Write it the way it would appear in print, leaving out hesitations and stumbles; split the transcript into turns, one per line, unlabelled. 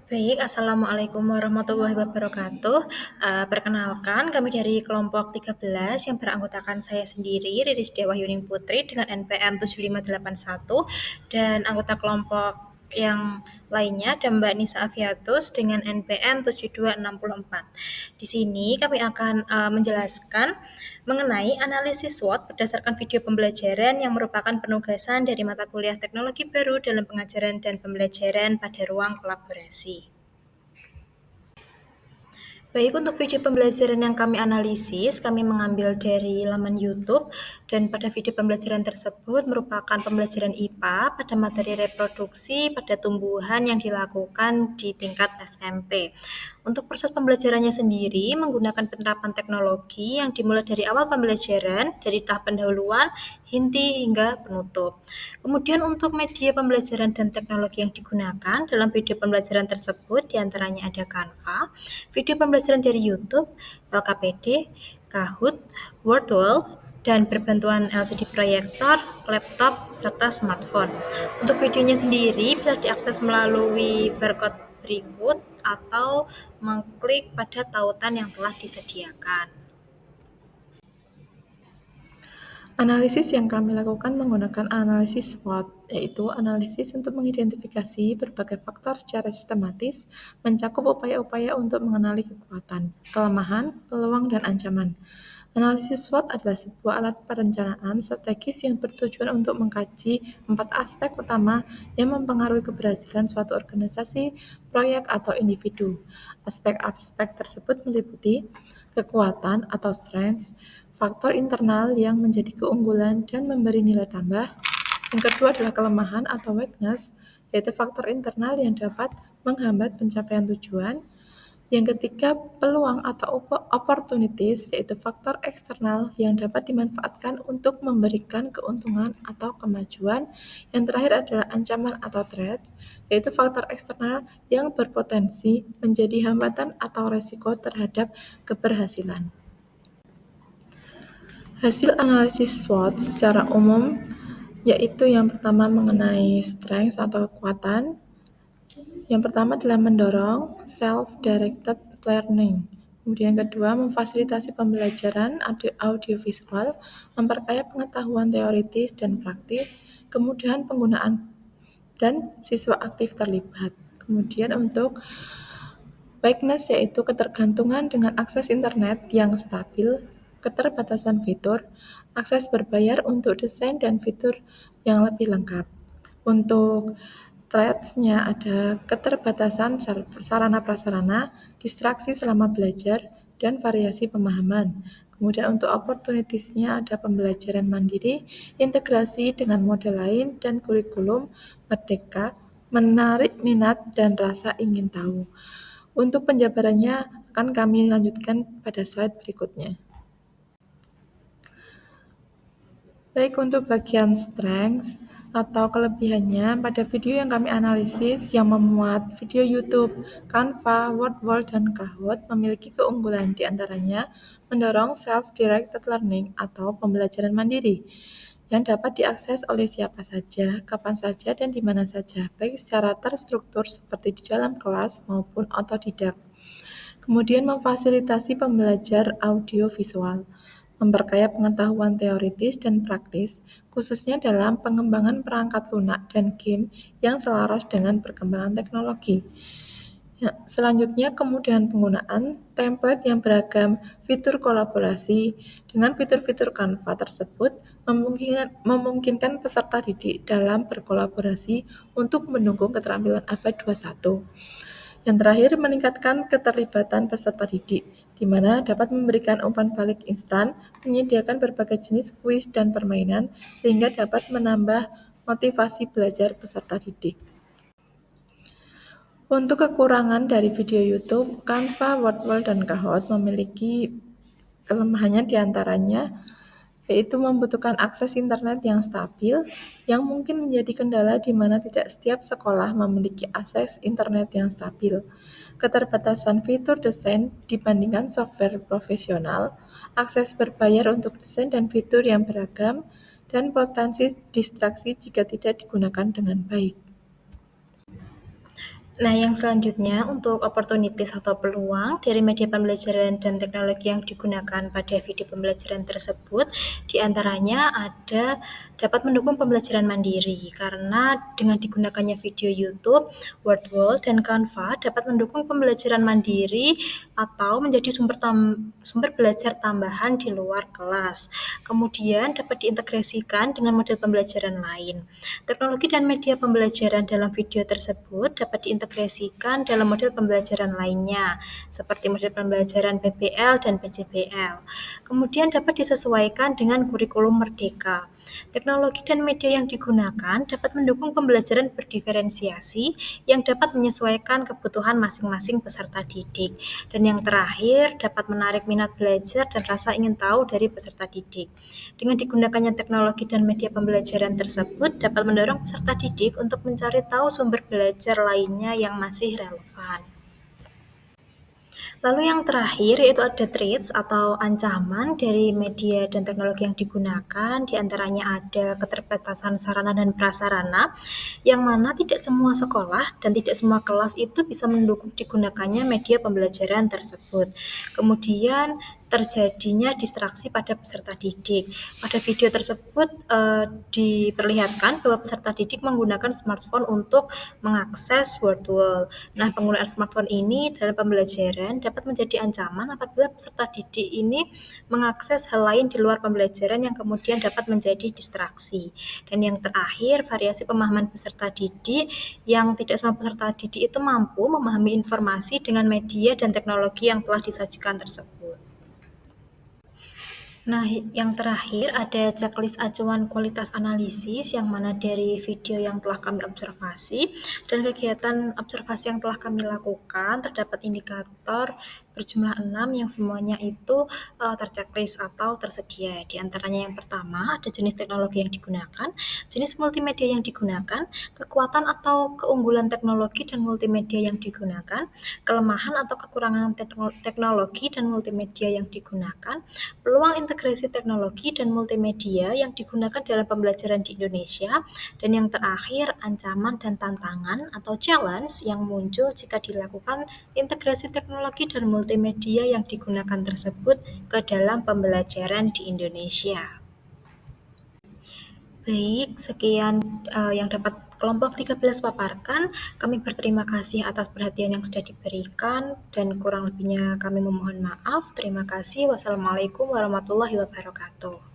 Baik, Assalamualaikum warahmatullahi wabarakatuh. Perkenalkan, kami dari kelompok 13 yang beranggotakan saya sendiri, Riris Dewa Yuning Putri dengan NPM 7581 dan anggota kelompok yang lainnya ada Mbak Nisa Afiatus dengan NPM 7264. Di sini kami akan menjelaskan mengenai analisis SWOT berdasarkan video pembelajaran yang merupakan penugasan dari mata kuliah teknologi baru dalam pengajaran dan pembelajaran pada ruang kolaborasi. Baik, untuk video pembelajaran yang kami analisis, kami mengambil dari laman YouTube dan pada video pembelajaran tersebut merupakan pembelajaran IPA pada materi reproduksi pada tumbuhan yang dilakukan di tingkat SMP. Untuk proses pembelajarannya sendiri menggunakan penerapan teknologi yang dimulai dari awal pembelajaran, dari tahap pendahuluan, inti hingga penutup. Kemudian untuk media pembelajaran dan teknologi yang digunakan dalam video pembelajaran tersebut diantaranya ada Canva, video pembelajaran dari YouTube, LKPD, Kahoot, Wordwall, dan berbantuan LCD proyektor, laptop, serta smartphone. Untuk videonya sendiri bisa diakses melalui barcode berikut atau mengklik pada tautan yang telah disediakan.
Analisis yang kami lakukan menggunakan analisis SWOT, yaitu analisis untuk mengidentifikasi berbagai faktor secara sistematis, mencakup upaya-upaya untuk mengenali kekuatan, kelemahan, peluang, dan ancaman. Analisis SWOT adalah sebuah alat perencanaan strategis yang bertujuan untuk mengkaji 4 aspek utama yang mempengaruhi keberhasilan suatu organisasi, proyek, atau individu. Aspek-aspek tersebut meliputi kekuatan atau strengths, faktor internal yang menjadi keunggulan dan memberi nilai tambah. Yang kedua adalah kelemahan atau weakness, yaitu faktor internal yang dapat menghambat pencapaian tujuan. Yang ketiga, peluang atau opportunities, yaitu faktor eksternal yang dapat dimanfaatkan untuk memberikan keuntungan atau kemajuan. Yang terakhir adalah ancaman atau threats, yaitu faktor eksternal yang berpotensi menjadi hambatan atau resiko terhadap keberhasilan. Hasil analisis SWOT secara umum yaitu yang pertama mengenai strengths atau kekuatan. Yang pertama adalah mendorong self-directed learning. Kemudian yang kedua, memfasilitasi pembelajaran audiovisual, memperkaya pengetahuan teoritis dan praktis, kemudahan penggunaan dan siswa aktif terlibat. Kemudian untuk weakness yaitu ketergantungan dengan akses internet yang stabil, keterbatasan fitur, akses berbayar untuk desain dan fitur yang lebih lengkap. Untuk threats-nya ada keterbatasan sarana-prasarana, distraksi selama belajar, dan variasi pemahaman. Kemudian untuk opportunities-nya ada pembelajaran mandiri, integrasi dengan model lain, dan kurikulum merdeka, menarik minat dan rasa ingin tahu. Untuk penjabarannya akan kami lanjutkan pada slide berikutnya. Baik, untuk bagian strengths atau kelebihannya, pada video yang kami analisis yang memuat video YouTube, Canva, Wordwall, dan Kahoot memiliki keunggulan di antaranya mendorong self-directed learning atau pembelajaran mandiri yang dapat diakses oleh siapa saja, kapan saja, dan di mana saja, baik secara terstruktur seperti di dalam kelas maupun otodidak. Kemudian memfasilitasi pembelajar audio visual, memperkaya pengetahuan teoritis dan praktis, khususnya dalam pengembangan perangkat lunak dan game yang selaras dengan perkembangan teknologi. Ya, selanjutnya kemudahan penggunaan template yang beragam, fitur kolaborasi. Dengan fitur-fitur Canva tersebut memungkinkan peserta didik dalam berkolaborasi untuk mendukung keterampilan abad 21. Yang terakhir, meningkatkan keterlibatan peserta didik, di mana dapat memberikan umpan balik instan, menyediakan berbagai jenis kuis dan permainan, sehingga dapat menambah motivasi belajar peserta didik. Untuk kekurangan dari video YouTube, Canva, Wordwall, dan Kahoot memiliki kelemahannya diantaranya yaitu membutuhkan akses internet yang stabil, yang mungkin menjadi kendala di mana tidak setiap sekolah memiliki akses internet yang stabil. Keterbatasan fitur desain dibandingkan software profesional, akses berbayar untuk desain dan fitur yang beragam, dan potensi distraksi jika tidak digunakan dengan baik.
Nah, yang selanjutnya untuk opportunities atau peluang dari media pembelajaran dan teknologi yang digunakan pada video pembelajaran tersebut, di antaranya ada dapat mendukung pembelajaran mandiri karena dengan digunakannya video YouTube, Wordwall, dan Canva dapat mendukung pembelajaran mandiri atau menjadi sumber belajar tambahan di luar kelas. Kemudian dapat diintegrasikan dengan model pembelajaran lain. Teknologi dan media pembelajaran dalam video tersebut dapat diintegrasikan dalam model pembelajaran lainnya, seperti model pembelajaran PBL dan PJBL. Kemudian dapat disesuaikan dengan kurikulum merdeka. Teknologi dan media yang digunakan dapat mendukung pembelajaran berdiferensiasi yang dapat menyesuaikan kebutuhan masing-masing peserta didik. Dan yang terakhir, dapat menarik minat belajar dan rasa ingin tahu dari peserta didik. Dengan digunakannya teknologi dan media pembelajaran tersebut dapat mendorong peserta didik untuk mencari tahu sumber belajar lainnya yang masih relevan. Lalu yang terakhir yaitu ada threats atau ancaman dari media dan teknologi yang digunakan, di antaranya ada keterbatasan sarana dan prasarana, yang mana tidak semua sekolah dan tidak semua kelas itu bisa mendukung digunakannya media pembelajaran tersebut. Kemudian terjadinya distraksi pada peserta didik. Pada video tersebut diperlihatkan bahwa peserta didik menggunakan smartphone untuk mengakses Wordwall. Nah, penggunaan smartphone ini dalam pembelajaran dapat menjadi ancaman apabila peserta didik ini mengakses hal lain di luar pembelajaran yang kemudian dapat menjadi distraksi. Dan yang terakhir, variasi pemahaman peserta didik yang tidak semua peserta didik itu mampu memahami informasi dengan media dan teknologi yang telah disajikan tersebut. Nah, yang terakhir ada checklist acuan kualitas analisis yang mana dari video yang telah kami observasi dan kegiatan observasi yang telah kami lakukan terdapat indikator berjumlah 6 yang semuanya itu terchecklist atau tersedia. Di antaranya yang pertama ada jenis teknologi yang digunakan, jenis multimedia yang digunakan, kekuatan atau keunggulan teknologi dan multimedia yang digunakan, kelemahan atau kekurangan teknologi dan multimedia yang digunakan, peluang integrasi teknologi dan multimedia yang digunakan dalam pembelajaran di Indonesia, dan yang terakhir ancaman dan tantangan atau challenge yang muncul jika dilakukan integrasi teknologi dan multimedia yang digunakan tersebut ke dalam pembelajaran di Indonesia. Baik, sekian yang dapat kelompok 13 paparkan. Kami berterima kasih atas perhatian yang sudah diberikan dan kurang lebihnya kami memohon maaf. Terima kasih. Wassalamualaikum warahmatullahi wabarakatuh.